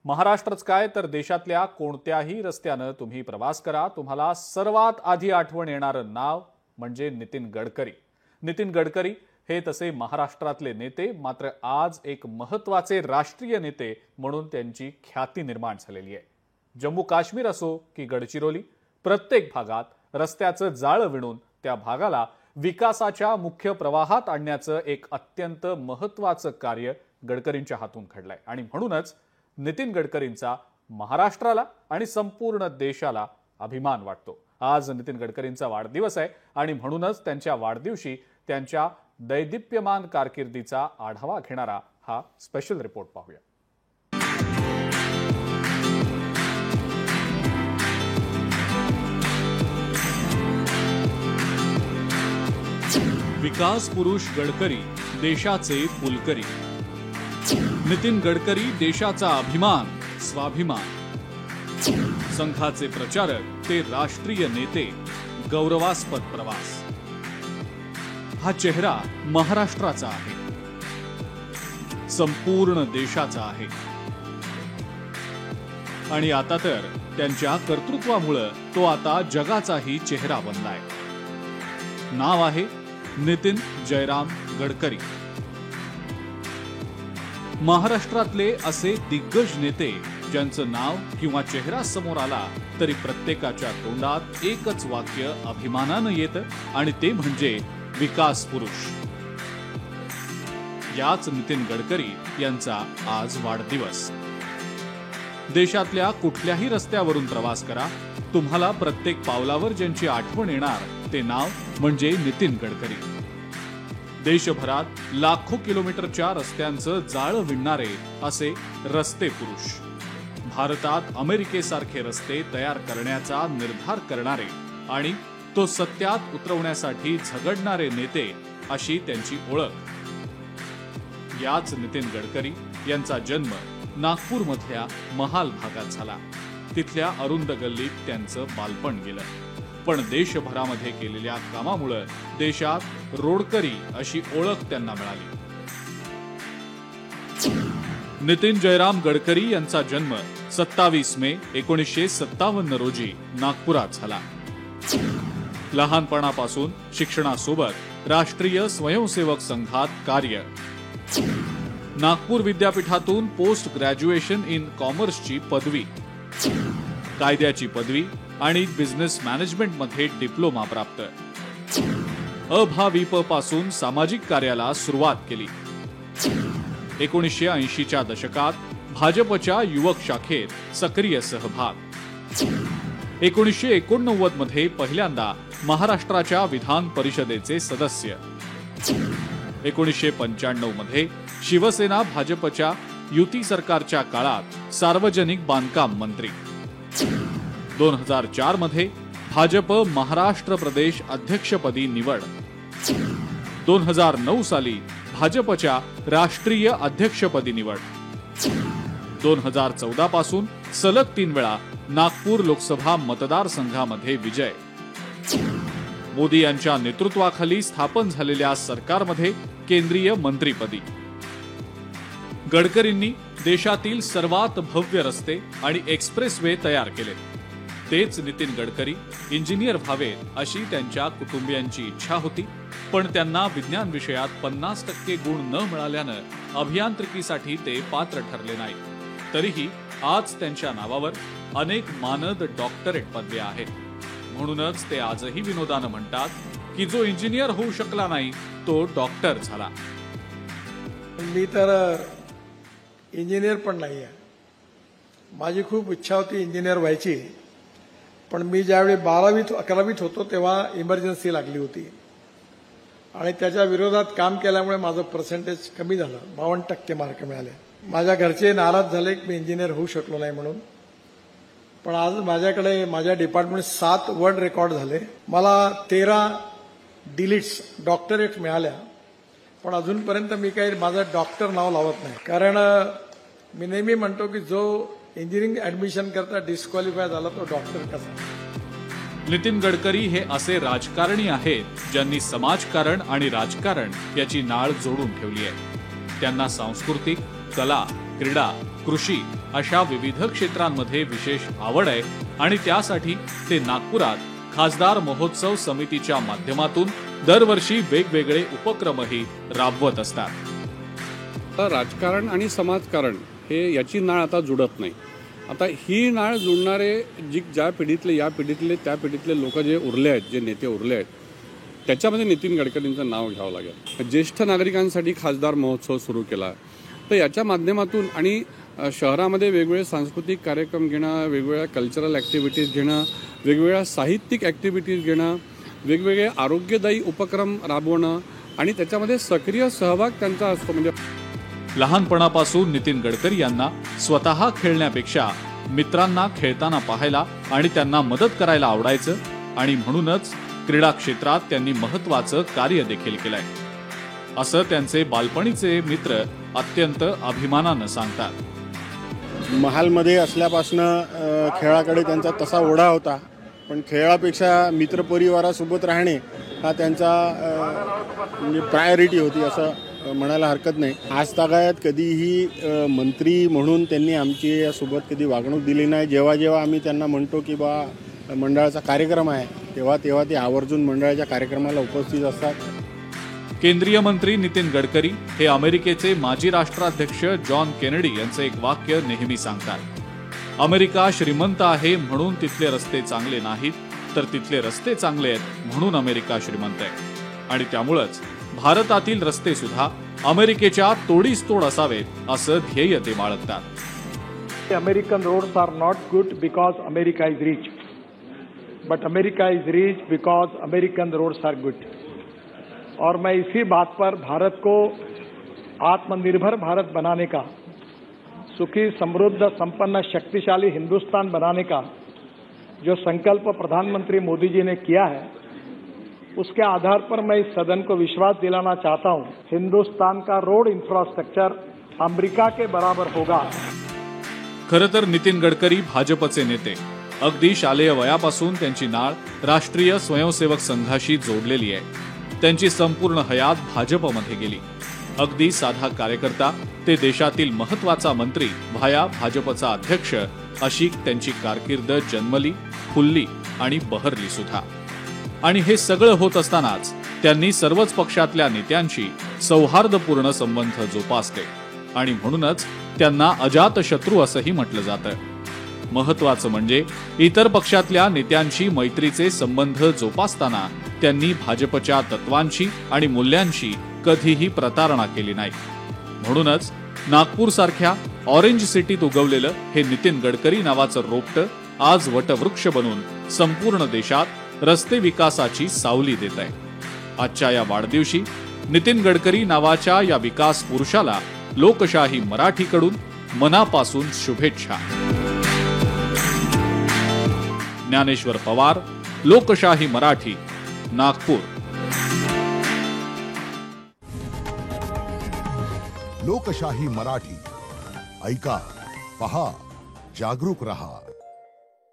महाराष्ट्रच काय तर देशातल्या कोणत्याही रस्त्यानं तुम्ही प्रवास करा, तुम्हाला सर्वात आधी आठवण येणारं नाव म्हणजे नितीन गडकरी। नितीन गडकरी हे तसे महाराष्ट्रातले नेते, मात्र आज एक महत्त्वाचे राष्ट्रीय नेते म्हणून त्यांची ख्याती निर्माण झालेली आहे। जम्मू काश्मीर असो की गडचिरोली, प्रत्येक भागात रस्त्याचं जाळं विणून त्या भागाला विकासाच्या मुख्य प्रवाहात आणण्याचं एक अत्यंत महत्त्वाचं कार्य गडकरींच्या हातून घडलंय आणि म्हणूनच नितीन गडकरींचा महाराष्ट्राला आणि संपूर्ण देशाला अभिमान वाटतो। आज नितीन गडकरींचा वाढदिवस आहे आणि म्हणूनच त्यांच्या वाढदिवशी त्यांच्या दैदिप्यमान कारकिर्दीचा आढावा घेणारा हा स्पेशल रिपोर्ट पाहूया। विकास पुरुष गडकरी देशाचे पुलकरी। नितीन गडकरी देशाचा अभिमान, स्वाभिमान। संघाचे प्रचारक ते राष्ट्रीय नेते, गौरवास्पद प्रवास। हा चेहरा महाराष्ट्राचा आहे, संपूर्ण देशाचा आहे आणि आता तर त्यांच्या कर्तृत्वामुळे तो आता जगाचाही चेहरा बनलाय। नाव आहे नितीन जयराम गडकरी। महाराष्ट्रातले असे दिग्गज नेते ज्यांचं नाव किंवा चेहरा समोर आला तरी प्रत्येकाच्या तोंडात एकच वाक्य अभिमानानं येतं आणि ते म्हणजे विकास पुरुष। याच नितीन गडकरी यांचा आज वाढदिवस। देशातल्या कुठल्याही रस्त्यावरून प्रवास करा, तुम्हाला प्रत्येक पावलावर ज्यांची आठवण येणार ते नाव म्हणजे नितीन गडकरी। देशभरात लाखो किलोमीटरच्या रस्त्यांचं जाळं विणणारे असे रस्ते पुरुष, भारतात अमेरिकेसारखे रस्ते तयार करण्याचा निर्धार करणारे आणि तो सत्यात उतरवण्यासाठी झगडणारे नेते अशी त्यांची ओळख। याच नितीन गडकरी यांचा जन्म नागपूरमधल्या महाल भागात झाला। तिथल्या अरुंद गल्लीत त्यांचं बालपण गेलं, पण देशभरामध्ये केलेल्या कामामुळे देशात रोडकरी अशी ओळख त्यांना मिळाली। नितीन जयराम गडकरी यांचा जन्म 27 मे 1957 रोजी नागपुरात झाला। लहानपणापासून शिक्षणासोबत राष्ट्रीय स्वयंसेवक संघात कार्य, नागपूर विद्यापीठातून पोस्ट ग्रॅज्युएशन इन कॉमर्सची पदवी, कायद्याची पदवी आणि बिझनेस मॅनेजमेंट मध्ये डिप्लोमा प्राप्त। अभाविप पासून सामाजिक कार्याला सुरुवात केली। 1980च्या दशकात भाजपच्या युवक शाखेत सक्रिय सहभाग। 1989 मध्ये पहिल्यांदा महाराष्ट्राच्या विधान परिषदेचे सदस्य। 1995 मध्ये शिवसेना भाजपच्या युती सरकारच्या काळात सार्वजनिक बांधकाम मंत्री। 2004 मध्ये भाजप महाराष्ट्र प्रदेश अध्यक्षपदी निवड। 2009 साली भाजपच्या राष्ट्रीय अध्यक्षपदी निवड। 2014 पासून सलग 3 वेळा नागपूर लोकसभा मतदारसंघामध्ये विजय। मोदी यांच्या नेतृत्वाखाली स्थापन झालेल्या सरकारमध्ये केंद्रीय मंत्रीपदी। गडकरींनी देशातील सर्वात भव्य रस्ते आणि एक्सप्रेसवे तयार केले। तेच नितीन गडकरी इंजिनियर व्हावेत अशी त्यांच्या कुटुंबियांची इच्छा होती, पण त्यांना विज्ञान विषयात 50% गुण न मिळाल्यानं अभियांत्रिकीसाठी ते पात्र ठरले नाही। तरीही आज त्यांच्या नावावर अनेक मानद डॉक्टरेट पदव्या आहेत। म्हणूनच ते आजही विनोदानं म्हणतात की जो इंजिनियर होऊ शकला नाही तो डॉक्टर झाला। मी तर इंजिनियर पण नाही आहे, माझी खूप इच्छा होती इंजिनियर व्हायची, पण मी ज्यावेळी 12वीत 11वीत होतो तेव्हा इमर्जन्सी लागली होती आणि त्याच्या विरोधात काम केल्यामुळे माझं पर्सेंटेज कमी झालं, 52% मार्क मिळाले। माझ्या घरचे नाराज झाले की मी इंजिनियर होऊ शकलो नाही म्हणून, पण आज माझ्याकडे माझ्या डिपार्टमेंट 7 वर्ल्ड रेकॉर्ड झाले, मला 13 डिलीट्स डॉक्टरेट मिळाल्या, पण अजूनपर्यंत मी काही माझं डॉक्टर नाव लावत नाही, कारण मी नेहमी म्हणतो की जो इंजिनिअरिंग ऍडमिशन करता डिस्क्वालिफाय झाला तो डॉक्टर कसा। नितीन गडकरी हे असे राजकारणी आहेत ज्यांनी समाजकारण आणि राजकारण याची नाळ जोडून ठेवली आहे। त्यांना सांस्कृतिक, कला, क्रीडा, कृषी अशा विविध क्षेत्रांमध्ये विशेष आवड आहे आणि त्यासाठी ते नागपुरात खासदार महोत्सव समितीच्या माध्यमातून दरवर्षी वेगवेगळे उपक्रमही राबवत असतात. आता राजकारण आणि समाजकारण हे याची नाळ आता जुळत नाही. आता ही नाळ जुळणारे ज्या पिढीतले या पिढीतले त्या पिढीतले लोक जे उरले आहेत, जे नेते उरले आहेत, त्याच्यामध्ये नितीन गडकरींचं नाव घ्यावं लागेल. ज्येष्ठ नागरिकांसाठी खासदार महोत्सव सुरू केला, तर याच्या माध्यमातून आणि शहरामध्ये वेगवेगळे सांस्कृतिक कार्यक्रम घेणं, वेगवेगळ्या कल्चरल ॲक्टिव्हिटीज घेणं, वेगवेगळ्या साहित्यिक ॲक्टिव्हिटीज घेणं, वेगवेगळे आरोग्यदायी उपक्रम राबवणं आणि त्याच्यामध्ये सक्रिय सहभाग त्यांचा असतो. म्हणजे लहानपणापासून नितीन गडकरी यांना स्वतः खेळण्यापेक्षा मित्रांना खेळताना पाहायला आणि त्यांना मदत करायला आवडायचं आणि म्हणूनच क्रीडा क्षेत्रात त्यांनी महत्त्वाचं कार्य देखील केलंय, असं त्यांचे बालपणीचे मित्र अत्यंत अभिमानानं सांगतात. महालमध्ये असल्यापासनं खेळाकडे त्यांचा तसा ओढा होता, पण खेळापेक्षा मित्रपरिवारासोबत राहणे हा त्यांचा म्हणजे प्रायोरिटी होती असं म्हणायला हरकत नाही. आज तागायत कधीही मंत्री म्हणून त्यांनी आमची यासोबत कधी वागणूक दिली नाही. जेव्हा जेव्हा आम्ही त्यांना म्हणतो की बा मंडळाचा कार्यक्रम आहे, तेव्हा तेव्हा ते आवर्जून मंडळाच्या कार्यक्रमाला उपस्थित असतात. केंद्रीय मंत्री नितीन गडकरी हे अमेरिकेचे माजी राष्ट्राध्यक्ष जॉन केनेडी यांचं एक वाक्य नेहमी सांगतात. अमेरिका श्रीमंत आहे म्हणून तिथले रस्ते चांगले नाहीत, तर तिथले रस्ते चांगले आहेत म्हणून अमेरिका श्रीमंत आहे आणि त्यामुळेच भारतातील रस्ते सुद्धा अमेरिकेच्या तोडीस तोड असावेत असं ध्येय ते बाळगतात. American roads are not good because America is rich, but America is rich because American roads are good. और मैं इसी बात पर भारत को आत्मनिर्भर भारत बनाने का, सुखी समृद्ध संपन्न शक्तिशाली हिंदुस्तान बनाने का जो संकल्प प्रधानमंत्री मोदी जी ने किया है, उसके आधार पर मैं इस सदन को विश्वास दिलाना चाहता हूं, हिंदुस्तान का रोड इंफ्रास्ट्रक्चर अमेरिका के बराबर होगा. खरं तर नितीन गडकरी भाजपचे नेते. अगदी शालेय वयापासून त्यांची नाळ राष्ट्रीय स्वयंसेवक संघाशी जोडलेली आहे. त्यांची संपूर्ण हयात भाजपमध्ये गेली. अगदी साधा कार्यकर्ता ते देशातील महत्त्वाचा मंत्री व्हाया भाजपचा अध्यक्ष अशी त्यांची कारकीर्द जन्मली, फुलली आणि बहरली सुद्धा. आणि हे सगळं होत असतानाच त्यांनी सर्वच पक्षातल्या नेत्यांशी सौहार्दपूर्ण संबंध जोपासले आणि म्हणूनच त्यांना अजातशत्रू असंही म्हटलं जातं. महत्त्वाचं म्हणजे इतर पक्षातल्या नेत्यांशी मैत्रीचे संबंध जोपासताना त्यांनी भाजपच्या तत्वांशी आणि मूल्यांशी कधीही प्रतारणा केली नाही. म्हणूनच नागपूरसारख्या ऑरेंज सिटीत उगवलेलं हे नितीन गडकरी नावाचं रोपटं आज वटवृक्ष बनून संपूर्ण देशात रस्ते विकासाची सावली देत आहे. आजच्या या वाढदिवशी नितीन गडकरी नावाच्या या विकास पुरुषाला लोकशाही मराठीकडून मनापासून शुभेच्छा. ज्ञानेश्वर पवार, लोकशाही मराठी, नागपूर. लोकशाही मराठी ऐका, पहा, जागरूक रहा.